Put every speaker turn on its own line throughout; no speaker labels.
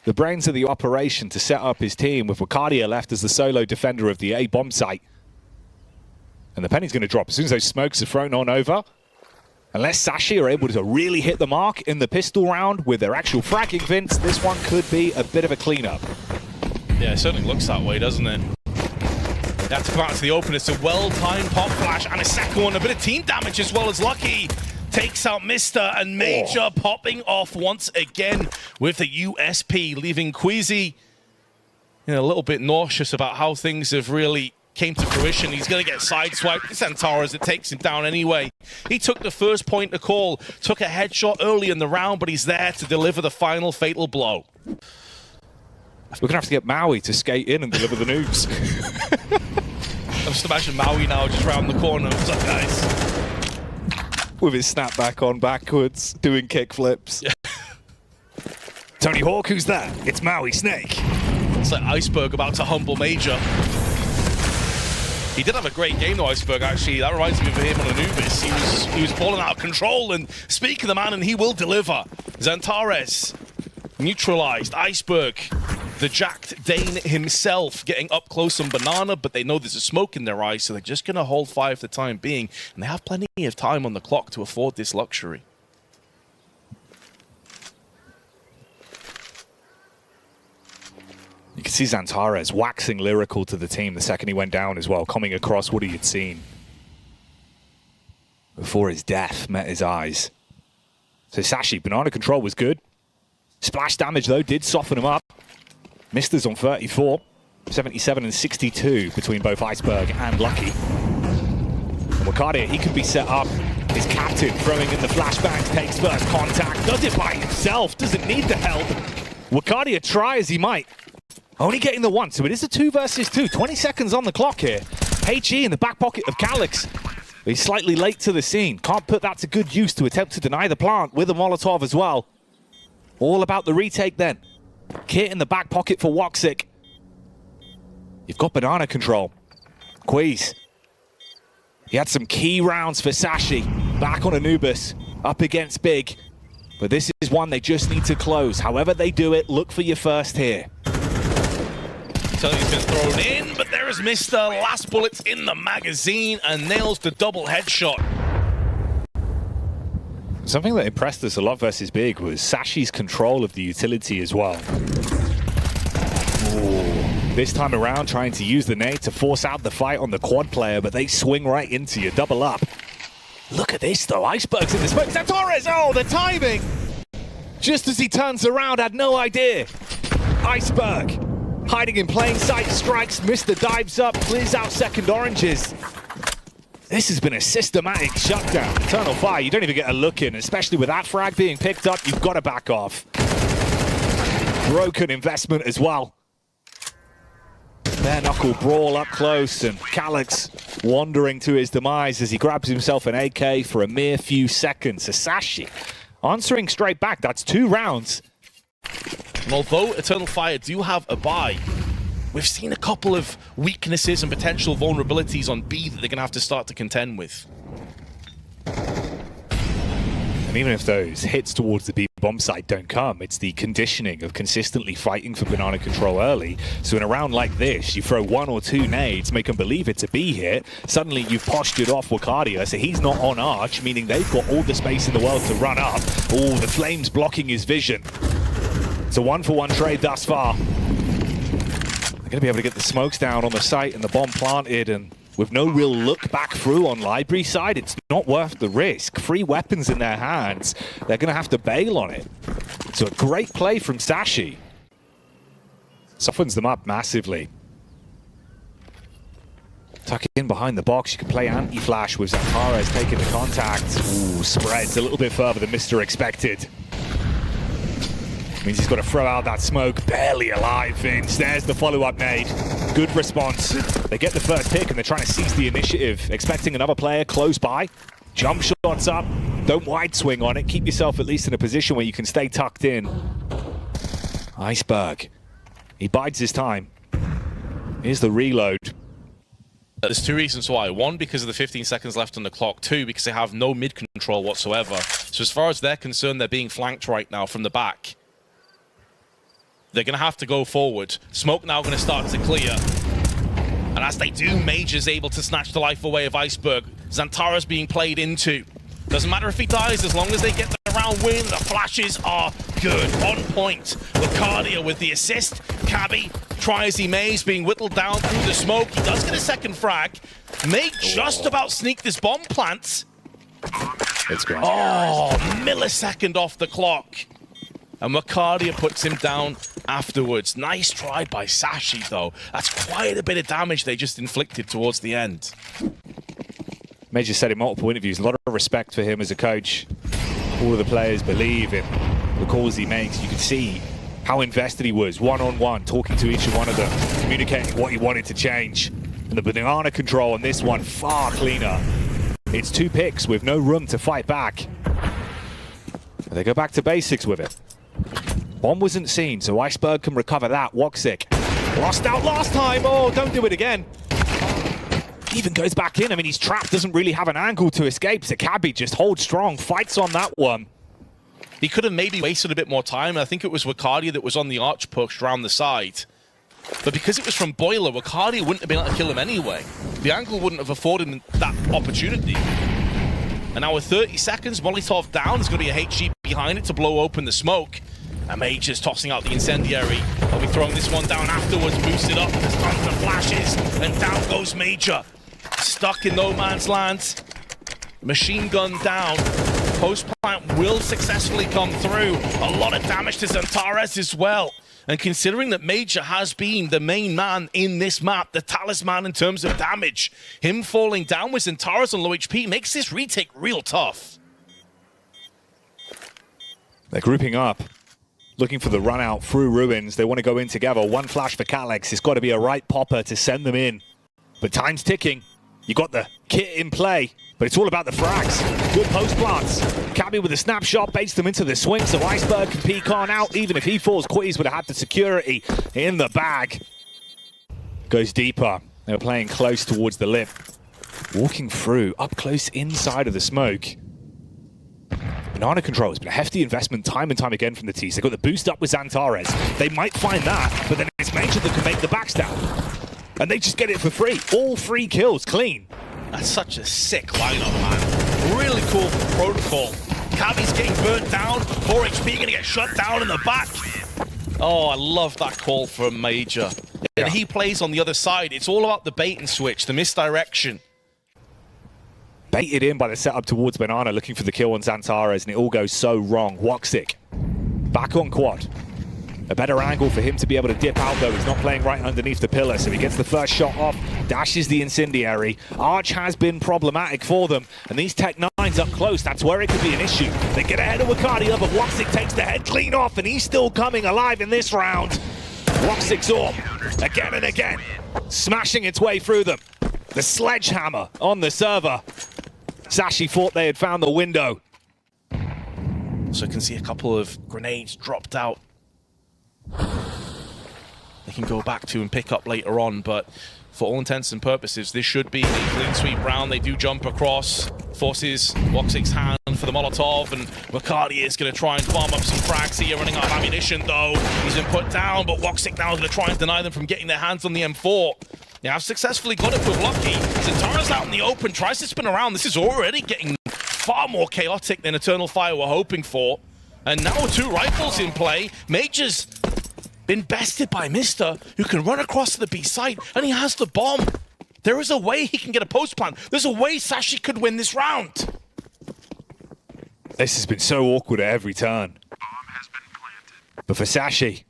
the brains of the operation to set up his team, with Wakadia left as the solo defender of the A bomb site. And the penny's going to drop as soon as those smokes are thrown on over. Unless Sashi are able to really hit the mark in the pistol round with their actual fragging Vince, this one could be a bit of a cleanup.
Yeah, it certainly looks that way, doesn't it? They have to come out to the open. It's a well-timed pop flash and a second one. A bit of team damage as well as Lucky takes out Mister, and Major popping off once again with the USP, leaving Queasy a little bit nauseous about how things have really came to fruition. He's going to get sideswiped. It's Antares that takes him down anyway. He took the first point to call, took a headshot early in the round, but he's there to deliver the final fatal blow.
We're going to have to get Maui to skate in and deliver the nukes.
I just imagine Maui now just round the corner. What's up, guys?
With his snapback on backwards, doing kickflips. Yeah. Tony Hawk, who's that? It's Maui Snake.
It's like Iceberg about to humble Major. He did have a great game though, Iceberg, actually. That reminds me of him on Anubis. He was falling out of control, and speak of the man, and he will deliver. Zantares neutralized. Iceberg, the jacked Dane himself, getting up close on Banana, but they know there's a smoke in their eyes, so they're just going to hold fire for the time being, and they have plenty of time on the clock to afford this luxury.
You can see Zantares waxing lyrical to the team the second he went down as well, coming across what he had seen before his death met his eyes. So Sashi, banana control was good. Splash damage, though, did soften him up. Misters on 34, 77 and 62 between both Iceberg and Lucky. And Wakadia, he can be set up. His captain throwing in the flashbangs, takes first contact, does it by himself, doesn't need the help. Wakadia try as he might. Only getting the one, so it is a 2 versus 2. 20 seconds on the clock here. HE in the back pocket of Calyx. He's slightly late to the scene. Can't put that to good use to attempt to deny the plant with a Molotov as well. All about the retake then. Kit in the back pocket for Woxic. You've got banana control. Queez. He had some key rounds for Sashi. Back on Anubis. Up against Big. But this is one they just need to close. However they do it, look for your first here.
He's been thrown in, but there is Mister. Last bullets in the magazine and nails the double headshot.
Something that impressed us a lot versus Big was Sashi's control of the utility as well. Ooh. This time around, trying to use the nade to force out the fight on the quad player, but they swing right into you, double up. Look at this though, Iceberg's in the smoke. Zantares, oh, the timing! Just as he turns around, had no idea. Iceberg, hiding in plain sight, strikes, Mr. dives up, clears out second oranges. This has been a systematic shutdown. Eternal Fire, you don't even get a look in, especially with that frag being picked up, you've got to back off. Broken investment as well. Bare knuckle brawl up close, and Calyx wandering to his demise as he grabs himself an AK for a mere few seconds. Sashi answering straight back, that's 2 rounds.
And although Eternal Fire do have a buy, we've seen a couple of weaknesses and potential vulnerabilities on B that they're going to have to start to contend with.
And even if those hits towards the B bomb site don't come, it's the conditioning of consistently fighting for banana control early. So in a round like this, you throw 1 or 2 nades, make them believe it's a B hit. Suddenly you've postured off Wakadia, so he's not on arch, meaning they've got all the space in the world to run up. Oh, the flames blocking his vision. It's a 1-for-1 trade thus far. They're going to be able to get the smokes down on the site and the bomb planted, and with no real look back through on library side, it's not worth the risk. 3 weapons in their hands, they're going to have to bail on it. So a great play from Sashi. Softens them up massively. Tuck in behind the box, you can play anti-flash with Zantares taking the contact. Ooh, spreads a little bit further than Mr. expected. Means he's got to throw out that smoke. Barely alive, Vince. There's the follow-up nade. Good response. They get the first pick and they're trying to seize the initiative. Expecting another player close by. Jump shots up. Don't wide swing on it. Keep yourself at least in a position where you can stay tucked in. Iceberg. He bides his time. Here's the reload.
There's 2 reasons why. 1, because of the 15 seconds left on the clock. 2, because they have no mid control whatsoever. So as far as they're concerned, they're being flanked right now from the back. They're going to have to go forward. Smoke now going to start to clear. And as they do, Major's able to snatch the life away of Iceberg. Xantara's being played into. Doesn't matter if he dies, as long as they get the round win, the flashes are good. On point. Lucadia with the assist. Cabby, try as he may, is being whittled down through the smoke. He does get a second frag. May just about sneak this bomb plant.
It's great.
Oh, millisecond off the clock. And Lucadia puts him down afterwards. Nice try by Sashi, though. That's quite a bit of damage they just inflicted towards the end.
Major said in multiple interviews, a lot of respect for him as a coach. All of the players believe in the calls he makes. You could see how invested he was, one-on-one, talking to each one of them, communicating what he wanted to change. And the banana control on this one, far cleaner. It's 2 picks with no room to fight back. They go back to basics with it. Bomb wasn't seen, so Iceberg can recover that. Woxic lost out last time. Oh, don't do it again. Even goes back in. I mean, he's trapped, doesn't really have an angle to escape. So Cabby just holds strong, fights on that one.
He could have maybe wasted a bit more time. I think it was Lucadia that was on the arch push around the side. But because it was from Boiler, Lucadia wouldn't have been able to kill him anyway. The angle wouldn't have afforded him that opportunity. And now with 30 seconds, Molotov down. There's going to be a HG behind it to blow open the smoke. And Major's tossing out the incendiary. They'll be throwing this one down afterwards, boosted up. There's tons of flashes, and down goes Major. Stuck in no man's land. Machine gun down. Post plant will successfully come through. A lot of damage to Xantares as well. And considering that Major has been the main man in this map, the talisman in terms of damage, him falling down with Xantares on low HP makes this retake real tough.
They're grouping up, looking for the run out through ruins. They want to go in together. One flash for Calyx. It's got to be a right popper to send them in. But time's ticking. You got the kit in play, but it's all about the frags. Good post plants. Cabby with a snapshot baits them into the swing, so Iceberg can peek on out. Even if he falls, Queez would have had the security in the bag. Goes deeper. They were playing close towards the lip. Walking through, up close inside of the smoke. Banana control has been a hefty investment time and time again from the T's. They got the boost up with Xantares. They might find that, but then it's Major that can make the backstab. And they just get it for free. All 3 kills, clean.
That's such a sick lineup, man. Really cool protocol. Cabby's getting burnt down. 4 HP gonna get shut down in the back. Oh, I love that call from Major.
Yeah.
And he plays on the other side. It's all about the bait and switch, the misdirection.
Baited in by the setup towards Banana, looking for the kill on Xantares, and it all goes so wrong. Woxic, back on quad. A better angle for him to be able to dip out, though. He's not playing right underneath the pillar, so he gets the first shot off, dashes the incendiary. Arch has been problematic for them, and these Tech 9s up close, that's where it could be an issue. They get ahead of Lucadia, but Woxic takes the head clean off, and he's still coming alive in this round. Woxic's orb, again and again, smashing its way through them. The sledgehammer on the server. Sashi thought they had found the window.
So you can see a couple of grenades dropped out. They can go back to and pick up later on, but for all intents and purposes, this should be a clean sweep round. They do jump across, forces Woxic's hand for the Molotov, and Lucadia is going to try and farm up some frags here, running out of ammunition though. He's been put down, but Woxic now is going to try and deny them from getting their hands on the M4. They have successfully got it with Lucky. Xantara's out in the open, tries to spin around. This is already getting far more chaotic than Eternal Fire were hoping for. And now 2 rifles in play. Major's been bested by Mister, who can run across to the B site, and he has the bomb. There is a way he can get a post plant. There's a way Sashi could win this round.
This has been so awkward at every turn. But for Sashi,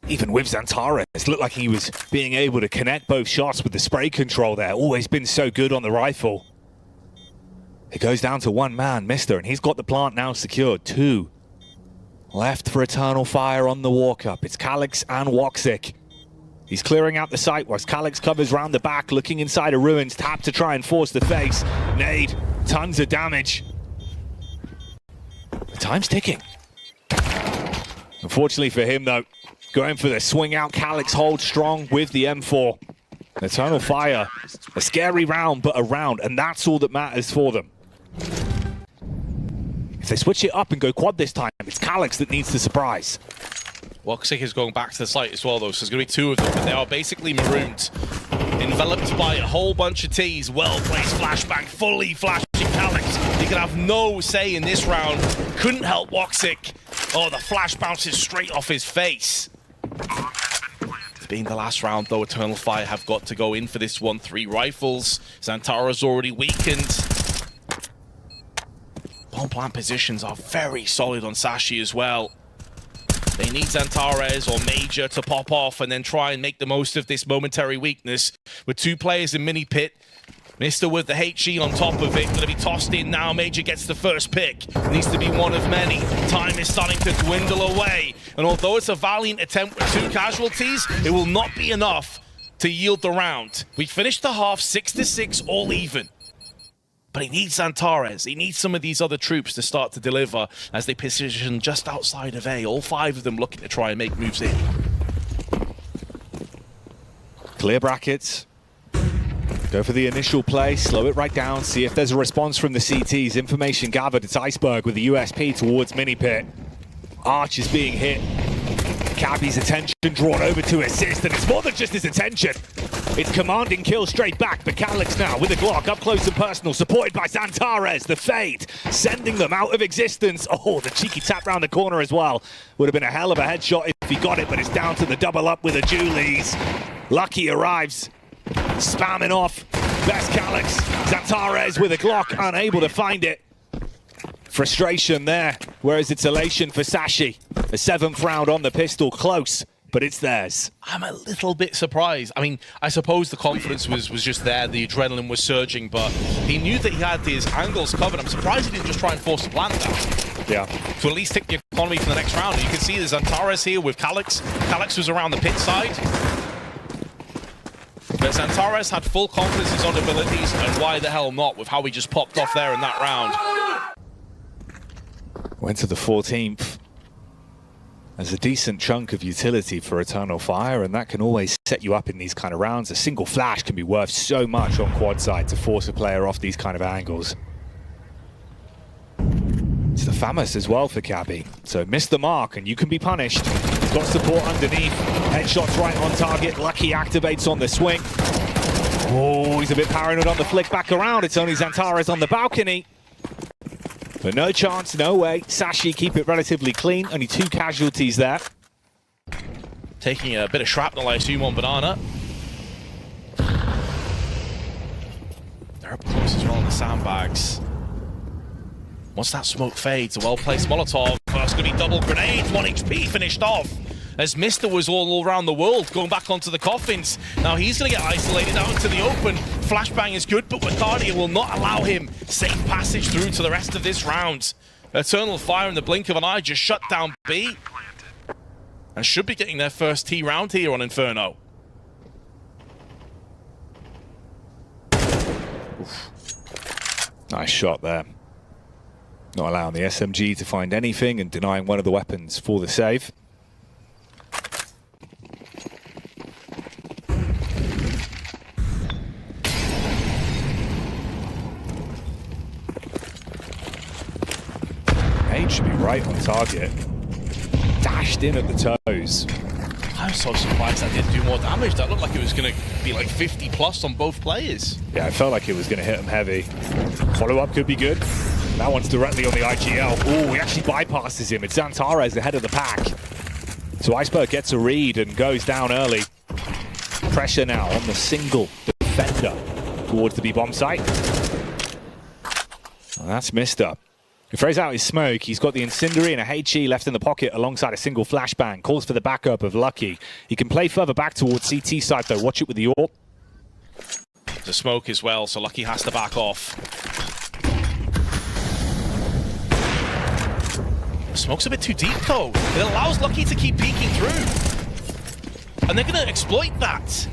even with Xantares, it looked like he was being able to connect both shots with the spray control there. Always been so good on the rifle. It goes down to 1 man, Mister, and he's got the plant now secured. 2 left for Eternal Fire on the walk-up. It's Calyx and Woxic. He's clearing out the site whilst Calyx covers round the back, looking inside of ruins, tap to try and force the face. Nade, tons of damage. The time's ticking. Unfortunately for him, though, going for the swing out, Calyx holds strong with the M4. Eternal Fire, a scary round, but a round, and that's all that matters for them. If they switch it up and go quad this time, it's Calyx that needs the surprise.
Woxic is going back to the site as well, though, so there's going to be two of them, but they are basically marooned, enveloped by a whole bunch of T's. Well-placed flashbang, fully flashing Calyx. He could have no say in this round. Couldn't help Woxic. Oh, the flash bounces straight off his face. Being the last round, though, Eternal Fire have got to go in for this one. 3 rifles. Xantara's already weakened. Bomb plant positions are very solid on Sashi as well. They need Xantares or Major to pop off and then try and make the most of this momentary weakness. With 2 players in mini pit, Mr. with the HE on top of it, going to be tossed in now. Major gets the first pick. Needs to be one of many. Time is starting to dwindle away. And although it's a valiant attempt with 2 casualties, it will not be enough to yield the round. We finished the half 6-6, all even. But he needs Xantares. He needs some of these other troops to start to deliver as they position just outside of A. All 5 of them looking to try and make moves in.
Clear brackets. Go for the initial play, slow it right down, see if there's a response from the CTs. Information gathered, it's Iceberg with the USP towards mini pit. Arch is being hit. Cabby's attention drawn over to assist, and it's more than just his attention. It's commanding kill straight back, but Calyx now with a Glock up close and personal, supported by Xantares, the fade, sending them out of existence. Oh, the cheeky tap round the corner as well. Would have been a hell of a headshot if he got it, but it's down to the double up with the Julies. Lucky arrives, spamming off. Best Calyx, Xantares with a Glock, unable to find it. Frustration there, whereas it's elation for Sashi. A 7th round on the pistol, close, but it's theirs.
I'm a little bit surprised. I mean, I suppose the confidence was just there, the adrenaline was surging, but he knew that he had his angles covered. I'm surprised he didn't just try and force the plant that.
Yeah.
To at least take the economy for the next round. And you can see there's Xantares here with Calyx. Calyx was around the pit side. But Xantares had full confidence in his own abilities, and why the hell not with how he just popped off there in that round.
Went to the 14th. There's a decent chunk of utility for Eternal Fire, and that can always set you up in these kind of rounds. A single flash can be worth so much on quad side to force a player off these kind of angles. It's the FAMAS as well for Cabby. So miss the mark and you can be punished. Got support underneath. Headshots right on target. Lucky activates on the swing. Oh, he's a bit paranoid on the flick back around. It's only Xantares on the balcony. But no chance, no way. Sashi keep it relatively clean. Only 2 casualties there.
Taking a bit of shrapnel, I assume, on Banana. They're up close as well on the sandbags. Once that smoke fades, a well-placed Molotov. First going to be double grenades, 1 HP finished off. As Mr. was all around the world, going back onto the coffins. Now he's going to get isolated out into the open. Flashbang is good, but Wacardia will not allow him safe passage through to the rest of this round. Eternal Fire in the blink of an eye just shut down B. And should be getting their first T round here on Inferno.
Oof. Nice shot there. Not allowing the SMG to find anything and denying one of the weapons for the save. Age should be right on target. Dashed in at the toes.
I'm so surprised that didn't do more damage. That looked like it was going to be like 50 plus on both players.
Yeah, I felt like it was going to hit him heavy. Follow-up could be good. That one's directly on the IGL. Oh, he actually bypasses him. It's Xantares ahead of the pack. So Iceberg gets a read and goes down early. Pressure now on the single defender towards the B-bomb site. And that's Mr. He throws out his smoke. He's got the incendiary and a HE left in the pocket alongside a single flashbang. Calls for the backup of Lucky. He can play further back towards CT side though. Watch it with the AWP.
The smoke as well, so Lucky has to back off. The smoke's a bit too deep though. It allows Lucky to keep peeking through. And they're going to exploit that.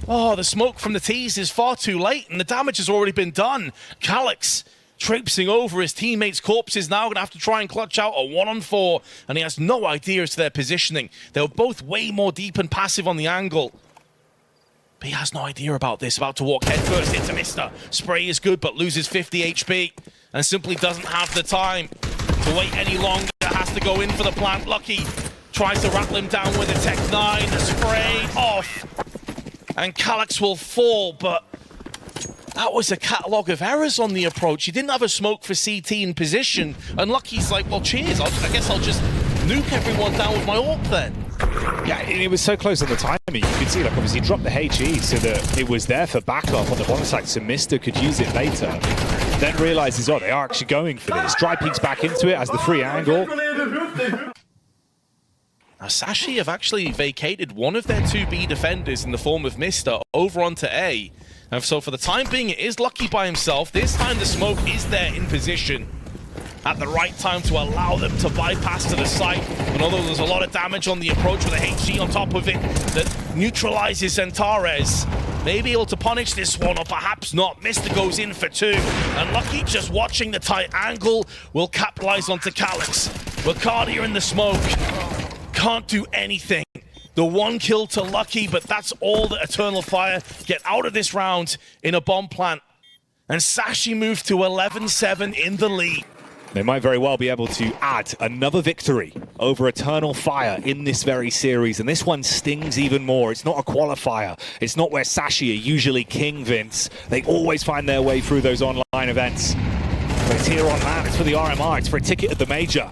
Oh, the smoke from the T's is far too late and the damage has already been done. Calyx traipsing over his teammates' corpses now, going to have to try and clutch out a 1-on-4, and he has no idea as to their positioning. They were both way more deep and passive on the angle. But he has no idea about this, about to walk headfirst into Mr. Spray is good, but loses 50 HP, and simply doesn't have the time to wait any longer. Has to go in for the plant. Lucky Tries to rattle him down with a Tech 9, the spray off. And Calyx will fall, but that was a catalogue of errors on the approach. He didn't have a smoke for CT in position, and Lucky's like, well, cheers, I guess I'll just nuke everyone down with my AWP then.
Yeah, it was so close on the timing. You could see, like, obviously he dropped the HE so that it was there for backup on the bottom side, so Mr. could use it later. Then realizes, oh, they are actually going for this. Dry peeks back into it as the free angle.
Now, Sashi have actually vacated one of their 2B defenders in the form of Mr. over onto A. And so for the time being, it is Lucky by himself. This time the smoke is there in position at the right time to allow them to bypass to the site. And although there's a lot of damage on the approach with a HG on top of it that neutralizes Zentares, may be able to punish this one, or perhaps not. Mr. goes in for 2, and Lucky, just watching the tight angle, will capitalize onto Calyx. Wacardia in the smoke, can't do anything. The 1 kill to Lucky, but that's all that Eternal Fire get out of this round in a bomb plant. And Sashi moved to 11-7 in the lead.
They might very well be able to add another victory over Eternal Fire in this very series, and this one stings even more. It's not a qualifier. It's not where Sashi are usually king, Vince. They always find their way through those online events. But it's here on land. It's for the RMR. It's for a ticket at the major.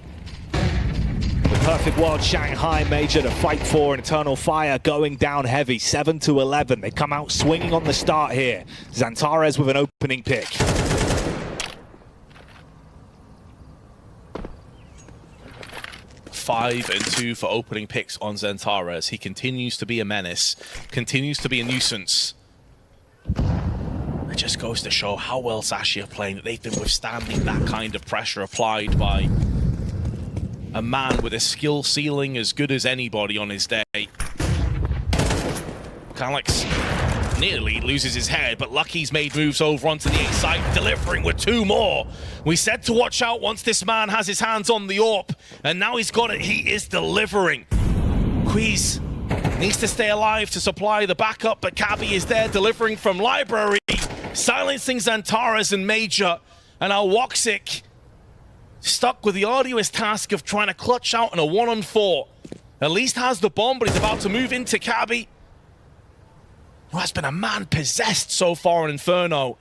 The Perfect World Shanghai major to fight for, and Eternal Fire going down heavy, 7-11. They come out swinging on the start here. Zentares with an opening pick.
5 and 2 for opening picks on Zentares. He continues to be a menace, continues to be a nuisance. It just goes to show how well Sashi are playing, that they've been withstanding that kind of pressure applied by a man with a skill ceiling as good as anybody on his day. Calyx nearly loses his head, but Lucky's made moves over onto the A side, delivering with 2 more. We said to watch out once this man has his hands on the AWP, and now he's got it. He is delivering. Queez needs to stay alive to supply the backup, but Cabby is there delivering from library, silencing Zentares and Major, and our Woxic stuck with the arduous task of trying to clutch out in a 1-on-4. At least has the bomb, but he's about to move into Cabby, who has been a man possessed so far in Inferno.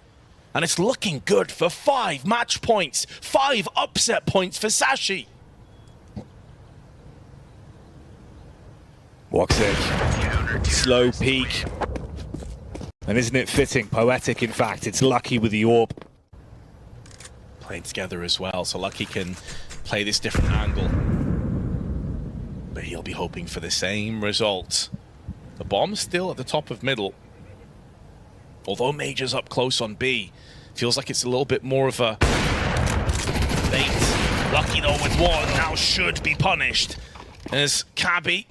And it's looking good for 5 match points, 5 upset points for Sashi.
Woxic, slow peak. And isn't it fitting, poetic in fact, it's Lucky with the AWP.
Played together as well, so Lucky can play this different angle. But he'll be hoping for the same result. The bomb's still at the top of middle. Although Major's up close on B, feels like it's a little bit more of a bait. Lucky though with 1, now should be punished. As Cabby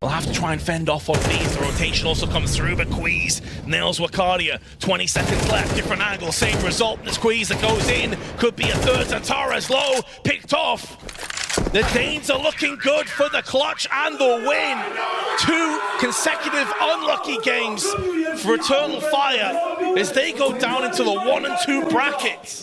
will have to try and fend off on B. The rotation also comes through, but Queez nails Wacardia. 20 seconds left, different angle, same result. And as Queez that goes in, could be a third. Zentares low, picked off. The Danes are looking good for the clutch and the win. 2 consecutive unlucky games for Eternal Fire as they go down into the 1 and 2 brackets.